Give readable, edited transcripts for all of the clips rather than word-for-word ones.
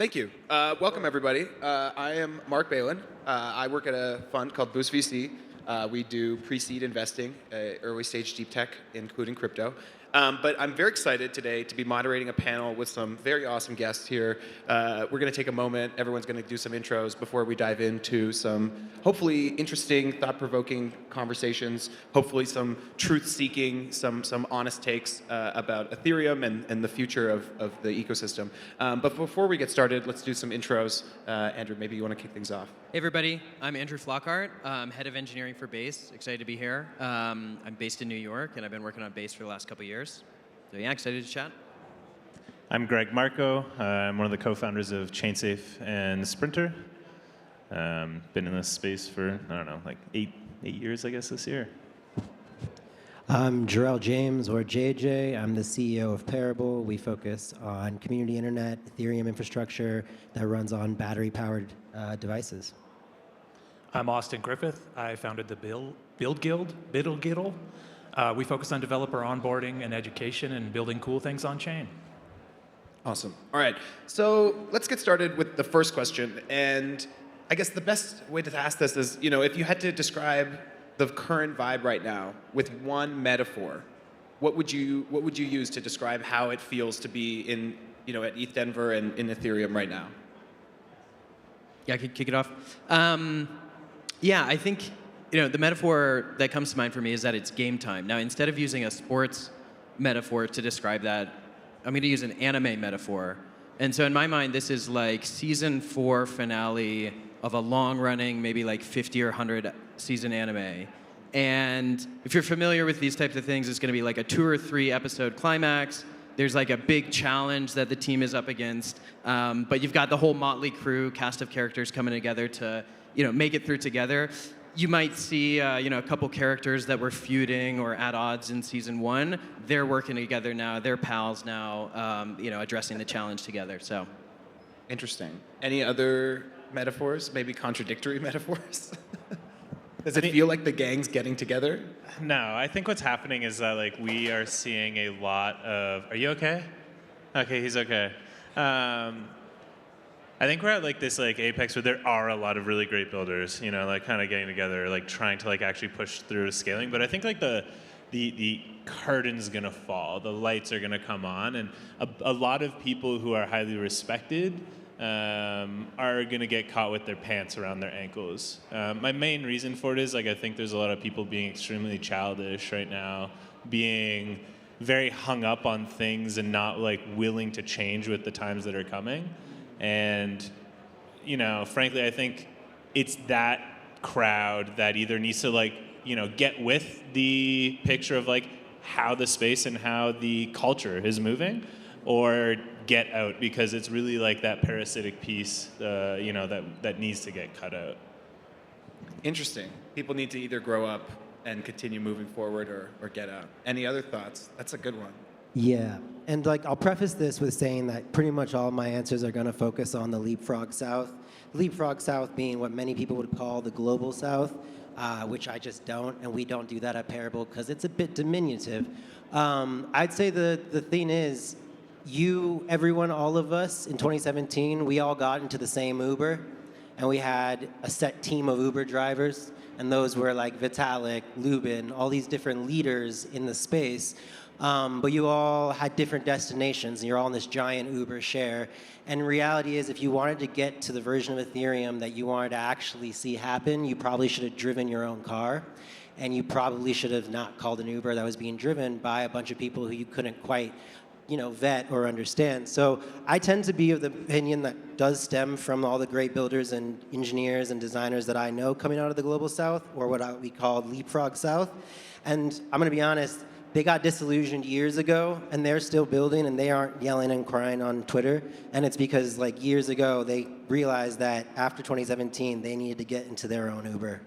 Thank you. Welcome, everybody. I am Mark Balin. I work at a fund called Boost VC. We do pre-seed investing, early stage deep tech, including crypto. But I'm very excited today to be moderating a panel with some very awesome guests here. We're going to take a moment. Everyone's going to do some intros before we dive into some hopefully interesting, thought-provoking conversations, hopefully some truth-seeking, some honest takes about Ethereum and the future of the ecosystem. But before we get started, let's do some intros. Andrew, maybe you want to kick things off. Hey everybody, I'm Andrew Flockhart. I'm head of engineering for Base. Excited to be here. I'm based in New York, and I've been working on Base for the last couple of years. So yeah, excited to chat. I'm Greg Markou. I'm one of the co-founders of ChainSafe and Sprinter. Been in this space for, I don't know, like eight years, I guess, this year. I'm Jarrell James, or JJ. I'm the CEO of Parable. We focus on community internet, Ethereum infrastructure that runs on battery-powered devices. I'm Austin Griffith. I founded the Build Guild. We focus on developer onboarding and education and building cool things on chain. Awesome. All right. So let's get started with the first question. And I guess the best way to ask this is, if you had to describe the current vibe right now with one metaphor, what would you use to describe how it feels to be in, at ETHDenver and in Ethereum right now? Yeah, I could kick it off. Yeah, I think the metaphor that comes to mind for me is that it's game time. Now, instead of using a sports metaphor to describe that, I'm going to use an anime metaphor. And so in my mind, this is like season 4 finale of a long-running, maybe like 50 or 100 season anime. And if you're familiar with these types of things, it's going to be like a 2 or 3 episode climax. There's like a big challenge that the team is up against, but you've got the whole motley crew, cast of characters coming together to, make it through together. You might see, a couple characters that were feuding or at odds in season 1. They're working together now. They're pals now, addressing the challenge together. So, interesting. Any other metaphors? Maybe contradictory metaphors? Does it feel like the gang's getting together? No, I think what's happening is that we are seeing a lot of. Are you okay? Okay, he's okay. I think we're at this apex where there are a lot of really great builders, kind of getting together, trying to actually push through to scaling. But I think the curtain's gonna fall, the lights are gonna come on, and a lot of people who are highly respected are gonna get caught with their pants around their ankles. My main reason for it is I think there's a lot of people being extremely childish right now, being very hung up on things and not willing to change with the times that are coming. And, frankly, I think it's that crowd that either needs to, get with the picture of, how the space and how the culture is moving, or get out, because it's really, that parasitic piece, that needs to get cut out. Interesting. People need to either grow up and continue moving forward or get out. Any other thoughts? That's a good one. Yeah, and I'll preface this with saying that pretty much all of my answers are going to focus on the Leapfrog South. Leapfrog South being what many people would call the global South, which I just don't, and we don't do that at Parable because it's a bit diminutive. I'd say the thing is, everyone, all of us in 2017, we all got into the same Uber, and we had a set team of Uber drivers, and those were Vitalik, Lubin, all these different leaders in the space. But you all had different destinations, and you're all in this giant Uber share. And reality is, if you wanted to get to the version of Ethereum that you wanted to actually see happen, you probably should have driven your own car. And you probably should have not called an Uber that was being driven by a bunch of people who you couldn't quite, vet or understand. So I tend to be of the opinion that does stem from all the great builders and engineers and designers that I know coming out of the Global South, or what we call Leapfrog South. And I'm going to be honest, they got disillusioned years ago, and they're still building, and they aren't yelling and crying on Twitter. And it's because, years ago, they realized that after 2017, they needed to get into their own Uber.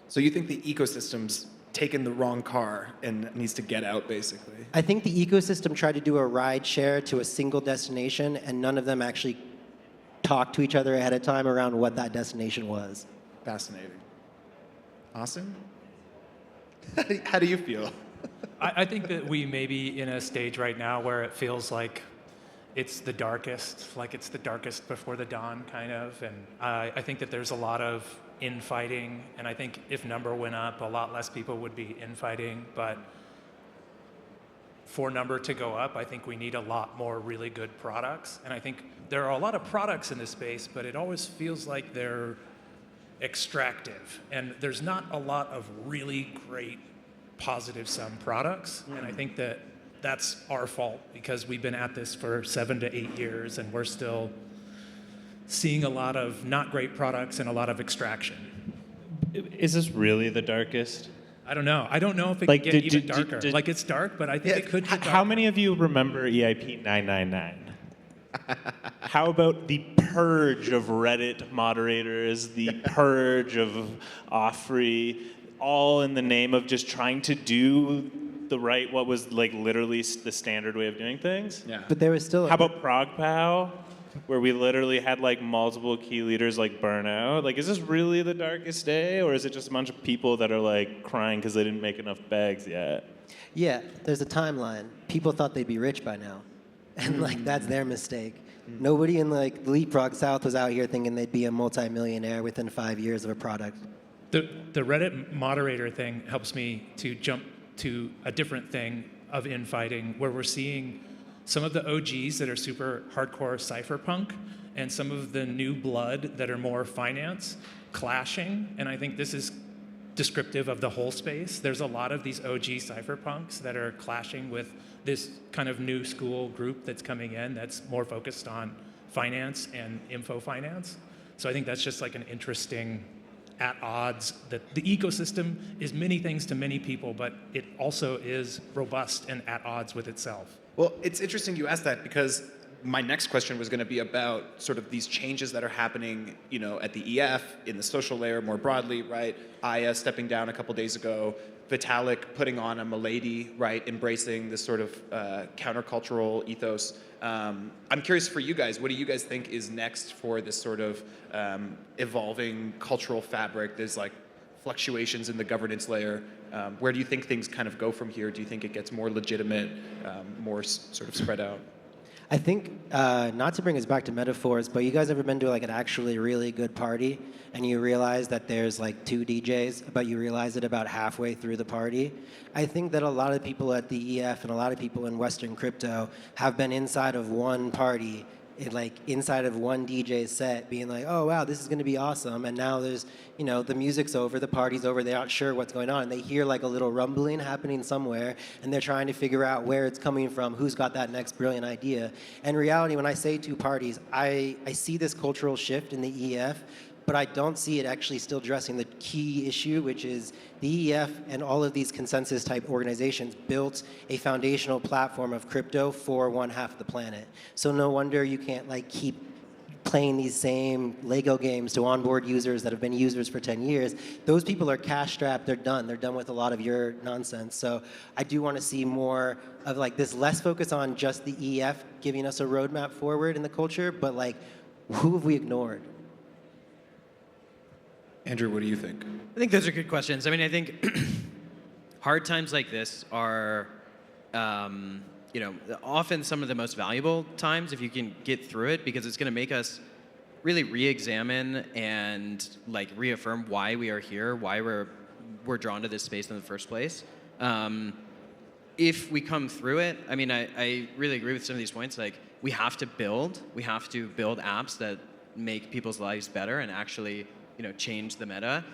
So you think the ecosystem's taken the wrong car and needs to get out, basically? I think the ecosystem tried to do a ride share to a single destination, and none of them actually talked to each other ahead of time around what that destination was. Fascinating. Austin? How do you feel? I think that we may be in a stage right now where it feels like it's the darkest, like it's the darkest before the dawn, kind of. And I think that there's a lot of infighting, and I think if number went up, a lot less people would be infighting. But for number to go up, I think we need a lot more really good products. And I think there are a lot of products in this space, but it always feels like they're extractive. And there's not a lot of really great positive sum products. And I think that that's our fault because we've been at this for 7 to 8 years and we're still seeing a lot of not great products and a lot of extraction. Is this really the darkest? I don't know. I don't know if it Like, could get did- even did- darker. did- Like, it's dark, but I think it could get darker. How many of you remember EIP 999? How about the purge of Reddit moderators, the purge of Offrey, all in the name of just trying to do what was like literally the standard way of doing things? Yeah. But there was still. How about ProgPow, where we literally had like multiple key leaders like burnout? Like, is this really the darkest day, or is it just a bunch of people that are like crying because they didn't make enough bags yet? Yeah, there's a timeline. People thought they'd be rich by now, and like that's their mistake. Nobody in like Leapfrog South was out here thinking they'd be a multimillionaire within 5 years of a product. The Reddit moderator thing helps me to jump to a different thing of infighting, where we're seeing some of the OGs that are super hardcore cypherpunk and some of the new blood that are more finance clashing. And I think this is descriptive of the whole space. There's a lot of these OG cypherpunks that are clashing with this kind of new school group that's coming in that's more focused on finance and info finance. So I think that's just like an interesting at odds that the ecosystem is many things to many people, but it also is robust and at odds with itself. Well, it's interesting you asked that because my next question was going to be about sort of these changes that are happening, you know, at the EF, in the social layer more broadly, right? Aya stepping down a couple days ago, Vitalik putting on a milady, right? Embracing this sort of countercultural ethos. I'm curious for you guys, what do you guys think is next for this sort of evolving cultural fabric? There's like fluctuations in the governance layer. Where do you think things kind of go from here? Do you think it gets more legitimate, more sort of spread out? I think, not to bring us back to metaphors, but you guys ever been to like an actually really good party and you realize that there's like 2 DJs, but you realize it about halfway through the party? I think that a lot of people at the EF and a lot of people in Western crypto have been inside of one party, inside of one DJ's set, being like, oh wow, this is gonna be awesome. And now there's, you know, the music's over, the party's over, they're not sure what's going on. And they hear like a little rumbling happening somewhere, and they're trying to figure out where it's coming from, who's got that next brilliant idea. And in reality, when I say 2 parties, I see this cultural shift in the EF, but I don't see it actually still addressing the key issue, which is the EF and all of these consensus-type organizations built a foundational platform of crypto for one half of the planet. So no wonder you can't like keep playing these same Lego games to onboard users that have been users for 10 years. Those people are cash-strapped. They're done. They're done with a lot of your nonsense. So I do want to see more of like this less focus on just the EF giving us a roadmap forward in the culture, but like who have we ignored? Andrew, what do you think? I think those are good questions. I mean, I think hard times like this are, you know, often some of the most valuable times if you can get through it, because it's going to make us really re-examine and like reaffirm why we are here, why we're drawn to this space in the first place. If we come through it, I mean, I really agree with some of these points. Like, we have to build apps that make people's lives better and actually, you know, change the meta.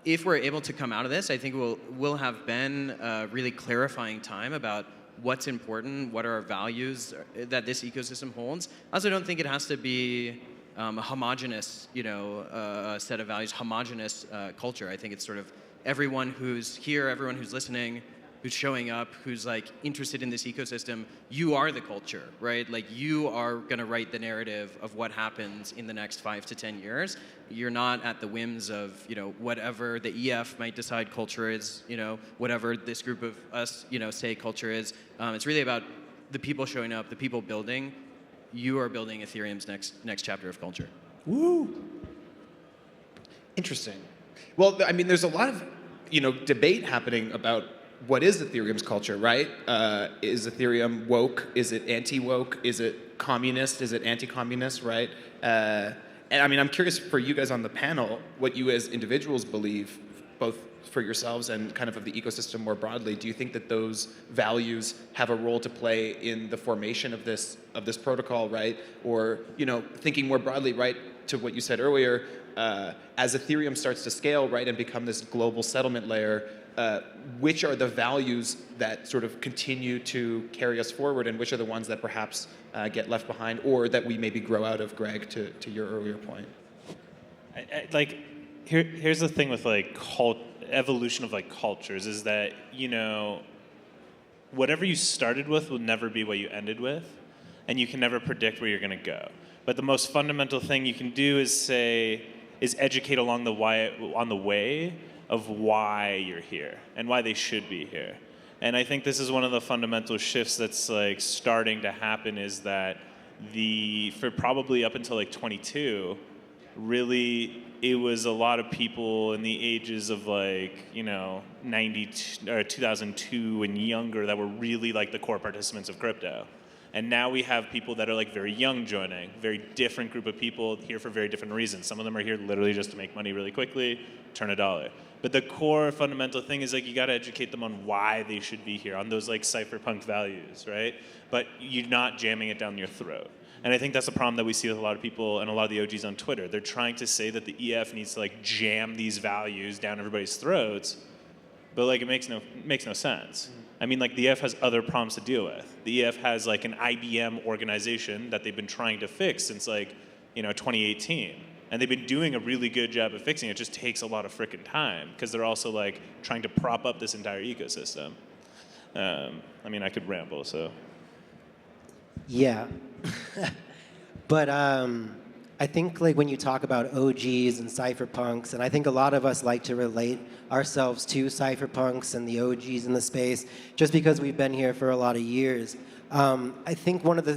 If we're able to come out of this, I think we'll have been a really clarifying time about what's important, what are our values that this ecosystem holds. I also don't think it has to be a homogenous, you know, set of values, homogenous culture. I think it's sort of everyone who's here, everyone who's listening, who's showing up, who's like interested in this ecosystem, you are the culture, right? Like, you are gonna write the narrative of what happens in the next 5 to 10 years. You're not at the whims of, you know, whatever the EF might decide culture is, you know, whatever this group of us, you know, say culture is. It's really about the people showing up, the people building. You are building Ethereum's next chapter of culture. Woo! Interesting. Well, I mean, there's a lot of, you know, debate happening about what is Ethereum's culture, right? Is Ethereum woke? Is it anti-woke? Is it communist? Is it anti-communist, right? And I mean, I'm curious for you guys on the panel, what you as individuals believe, both for yourselves and kind of the ecosystem more broadly. Do you think that those values have a role to play in the formation of this protocol, right? Or, you know, thinking more broadly, right, to what you said earlier, as Ethereum starts to scale, right, and become this global settlement layer, which are the values that sort of continue to carry us forward, and which are the ones that perhaps get left behind, or that we maybe grow out of, Greg, to your earlier point? Here's the thing with like evolution of like cultures is that, you know, whatever you started with will never be what you ended with, and you can never predict where you're going to go. But the most fundamental thing you can do is educate along the way of why you're here and why they should be here. And I think this is one of the fundamental shifts that's like starting to happen, is that for probably up until like 22, really it was a lot of people in the ages of like, you know, 90 or 2002 and younger that were really like the core participants of crypto. And now we have people that are like very young joining, very different group of people here for very different reasons. Some of them are here literally just to make money really quickly, turn a dollar. But the core fundamental thing is like you got to educate them on why they should be here, on those like cypherpunk values, right? But you're not jamming it down your throat. And I think that's a problem that we see with a lot of people and a lot of the OGs on Twitter. They're trying to say that the EF needs to like jam these values down everybody's throats, but like it makes no sense. I mean, like the EF has other problems to deal with. The EF has like an IBM organization that they've been trying to fix since like, you know, 2018. And they've been doing a really good job of fixing it. It just takes a lot of frickin' time because they're also like trying to prop up this entire ecosystem. I mean, I could ramble, so. Yeah. But I think like when you talk about OGs and cypherpunks, and I think a lot of us like to relate ourselves to cypherpunks and the OGs in the space just because we've been here for a lot of years. I think one of the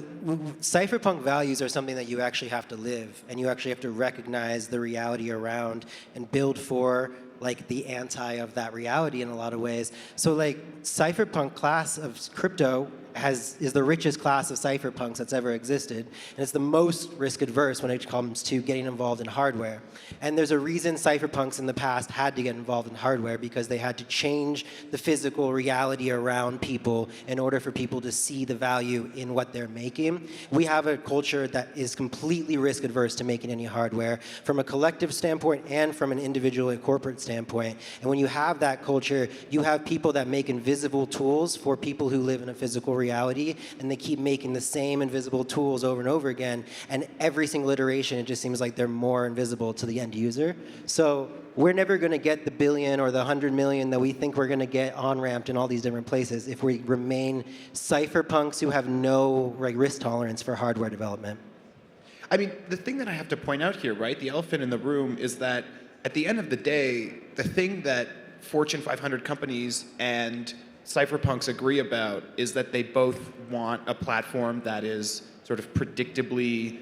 cypherpunk values are something that you actually have to live, and you actually have to recognize the reality around and build for like the anti of that reality in a lot of ways. So like cypherpunk class of crypto is the richest class of cypherpunks that's ever existed, and it's the most risk adverse when it comes to getting involved in hardware. And there's a reason cypherpunks in the past had to get involved in hardware, because they had to change the physical reality around people in order for people to see the value in what they're making. We have a culture that is completely risk adverse to making any hardware from a collective standpoint and from an individual and corporate standpoint. And when you have that culture, you have people that make invisible tools for people who live in a physical reality, and they keep making the same invisible tools over and over again, and every single iteration it just seems like they're more invisible to the end user. So we're never going to get the billion or the 100 million that we think we're going to get on-ramped in all these different places if we remain cypherpunks who have no risk tolerance for hardware development. I mean, the thing that I have to point out here, right, the elephant in the room is that at the end of the day, the thing that Fortune 500 companies and cypherpunks agree about is that they both want a platform that is sort of predictably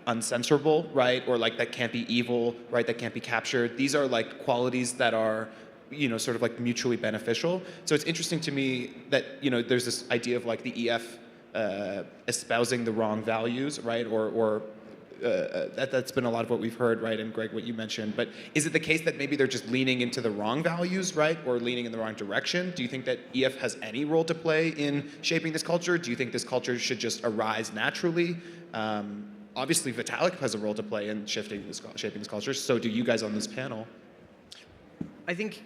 uncensorable, right? Or like that can't be evil, right? That can't be captured. These are like qualities that are, you know, sort of like mutually beneficial. So it's interesting to me that, you know, there's this idea of like the EF espousing the wrong values, right? Or that's been a lot of what we've heard, right? And Greg, what you mentioned. But is it the case that maybe they're just leaning into the wrong values, right? Or leaning in the wrong direction? Do you think that EF has any role to play in shaping this culture? Do you think this culture should just arise naturally? Obviously, Vitalik has a role to play in shaping this culture. So do you guys on this panel. I think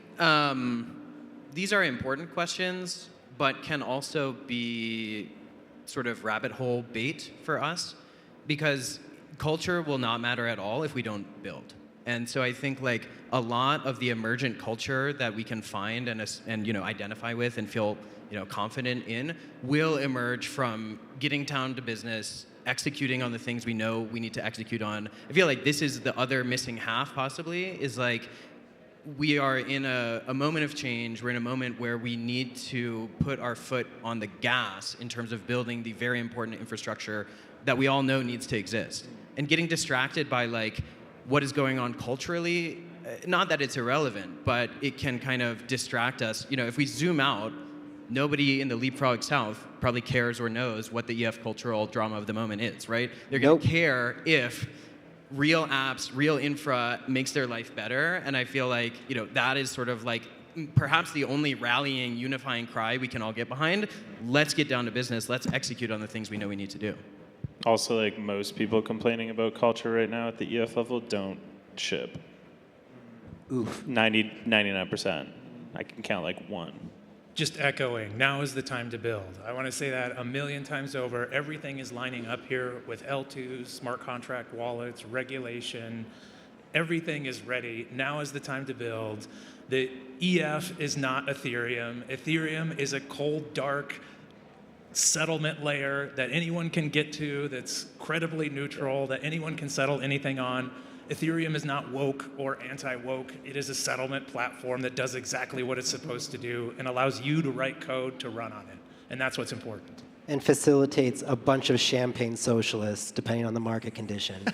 these are important questions, but can also be sort of rabbit hole bait for us, because culture will not matter at all if we don't build. And so I think like a lot of the emergent culture that we can find and you know, identify with and feel, you know, confident in will emerge from getting down to business, executing on the things we know we need to execute on. I feel like this is the other missing half possibly, is like we are in a moment of change. We're in a moment where we need to put our foot on the gas in terms of building the very important infrastructure that we all know needs to exist. And getting distracted by like what is going on culturally not that it's irrelevant, but it can kind of distract us. If we zoom out, nobody in the Leapfrog South probably cares or knows what the EF cultural drama of the moment is, right? They're going to care if real apps, real infra makes their life better. And I feel like, that is sort of like perhaps the only rallying, unifying cry we can all get behind. Let's get down to business. Let's execute on the things we know we need to do. Also, like most people complaining about culture right now at the EF level don't ship. Oof. 99%. I can count like one. Just echoing, now is the time to build. I want to say that a million times over. Everything is lining up here with L2s, smart contract wallets, regulation. Everything is ready. Now is the time to build. The EF is not Ethereum. Ethereum is a cold, dark settlement layer that anyone can get to, that's credibly neutral, that anyone can settle anything on. Ethereum is not woke or anti-woke. It is a settlement platform that does exactly what it's supposed to do and allows you to write code to run on it. And that's what's important. And facilitates a bunch of champagne socialists, depending on the market condition.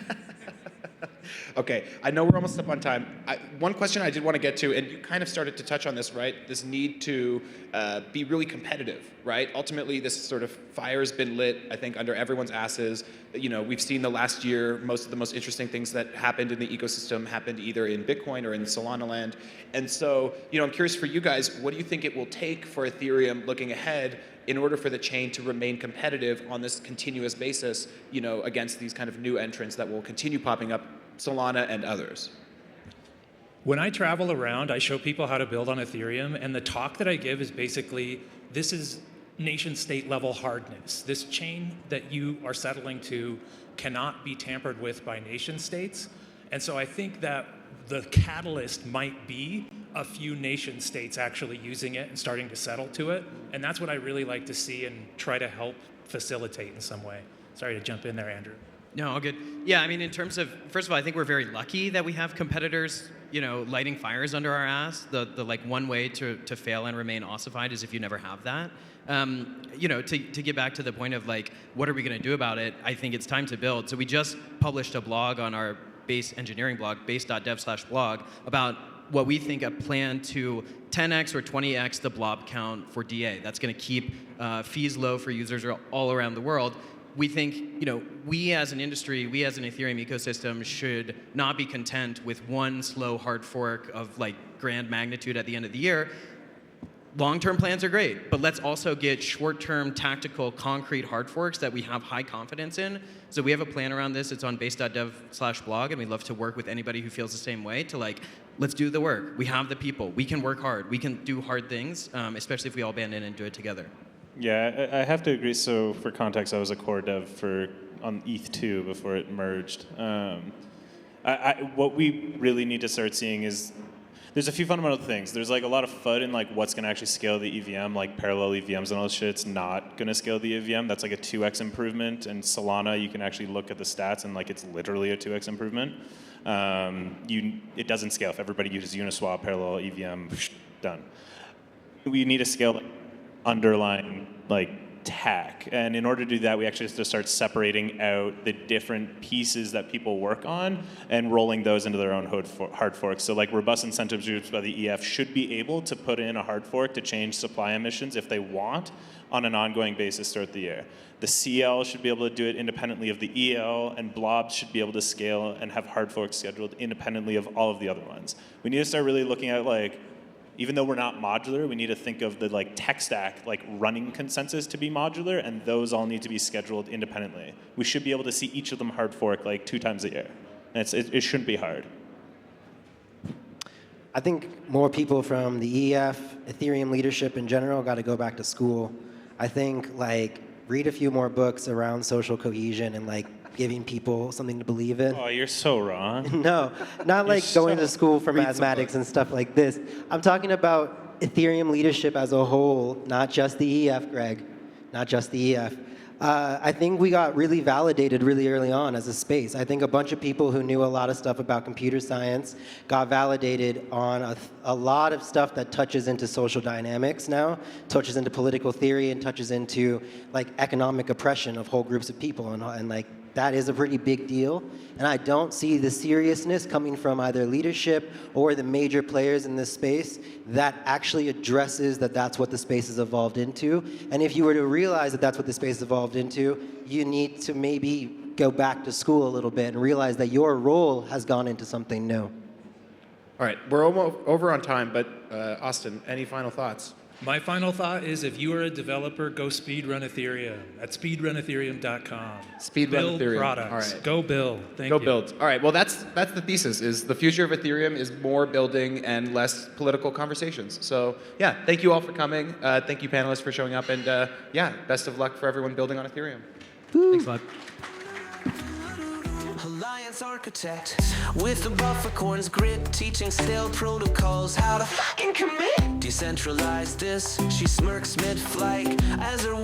Okay, I know we're almost up on time. One question I did want to get to, and you kind of started to touch on this, right? This need to be really competitive, right? Ultimately, this sort of fire's been lit, I think, under everyone's asses. We've seen the last year, most of the most interesting things that happened in the ecosystem happened either in Bitcoin or in Solana land. And so, I'm curious for you guys, what do you think it will take for Ethereum looking ahead in order for the chain to remain competitive on this continuous basis, against these kind of new entrants that will continue popping up, Solana and others? When I travel around, I show people how to build on Ethereum, and the talk that I give is basically, this is nation-state level hardness. This chain that you are settling to cannot be tampered with by nation-states. And so I think that the catalyst might be a few nation-states actually using it and starting to settle to it. And that's what I really like to see and try to help facilitate in some way. Sorry to jump in there, Andrew. No, all good. Yeah, I mean, in terms of, first of all, I think we're very lucky that we have competitors, lighting fires under our ass. The one way to fail and remain ossified is if you never have that. To get back to the point of what are we going to do about it? I think it's time to build. So we just published a blog on our base engineering blog, base.dev/blog, about what we think a plan to 10x or 20x the blob count for DA. That's going to keep fees low for users all around the world. We think, we as an industry, we as an Ethereum ecosystem should not be content with one slow hard fork of grand magnitude at the end of the year. Long-term plans are great, but let's also get short-term, tactical, concrete hard forks that we have high confidence in. So we have a plan around this. It's on base.dev/blog, and we'd love to work with anybody who feels the same way to let's do the work. We have the people. We can work hard. We can do hard things, especially if we all band in and do it together. Yeah, I have to agree. So for context, I was a core dev on ETH2 before it merged. What we really need to start seeing is there's a few fundamental things. There's a lot of FUD in what's going to actually scale the EVM, parallel EVMs and all this shit. It's not going to scale the EVM. That's a 2x improvement. And Solana, you can actually look at the stats and it's literally a 2x improvement. It doesn't scale. If everybody uses Uniswap, parallel EVM, done. We need to scale underlying tech, and in order to do that, we actually have to start separating out the different pieces that people work on and rolling those into their own hard forks. So robust incentives groups by the EF should be able to put in a hard fork to change supply emissions if they want on an ongoing basis throughout the year. The CL should be able to do it independently of the EL, and blobs should be able to scale and have hard forks scheduled independently of all of the other ones. We need to start really looking at even though we're not modular, we need to think of the tech stack running consensus to be modular, and those all need to be scheduled independently. We should be able to see each of them hard fork 2 times a year. And it shouldn't be hard. I think more people from the EF, Ethereum leadership in general, got to go back to school. I think read a few more books around social cohesion and giving people something to believe in. Oh, you're so wrong. No, not going to school for mathematics and stuff like this. I'm talking about Ethereum leadership as a whole, not just the EF, Greg, not just the EF. I think we got really validated really early on as a space. I think a bunch of people who knew a lot of stuff about computer science got validated on a lot of stuff that touches into social dynamics now, touches into political theory, and touches into economic oppression of whole groups of people and that is a pretty big deal. And I don't see the seriousness coming from either leadership or the major players in this space that actually addresses that that's what the space has evolved into. And if you were to realize that that's what the space evolved into, you need to maybe go back to school a little bit and realize that your role has gone into something new. All right, we're almost over on time, but Austin, any final thoughts? My final thought is if you are a developer, go speedrun Ethereum at speedrunethereum.com. Speedrun build Ethereum. products. All right. Go build. Thank Go you. build. All right, well, that's the thesis, is the future of Ethereum is more building and less political conversations. So, yeah, thank you all for coming. Thank you, panelists, for showing up. And, yeah, best of luck for everyone building on Ethereum. Thanks a lot. Alliance architect with the buffer corns grid, teaching stale protocols how to fucking commit. Decentralize this, she smirks mid-flight as her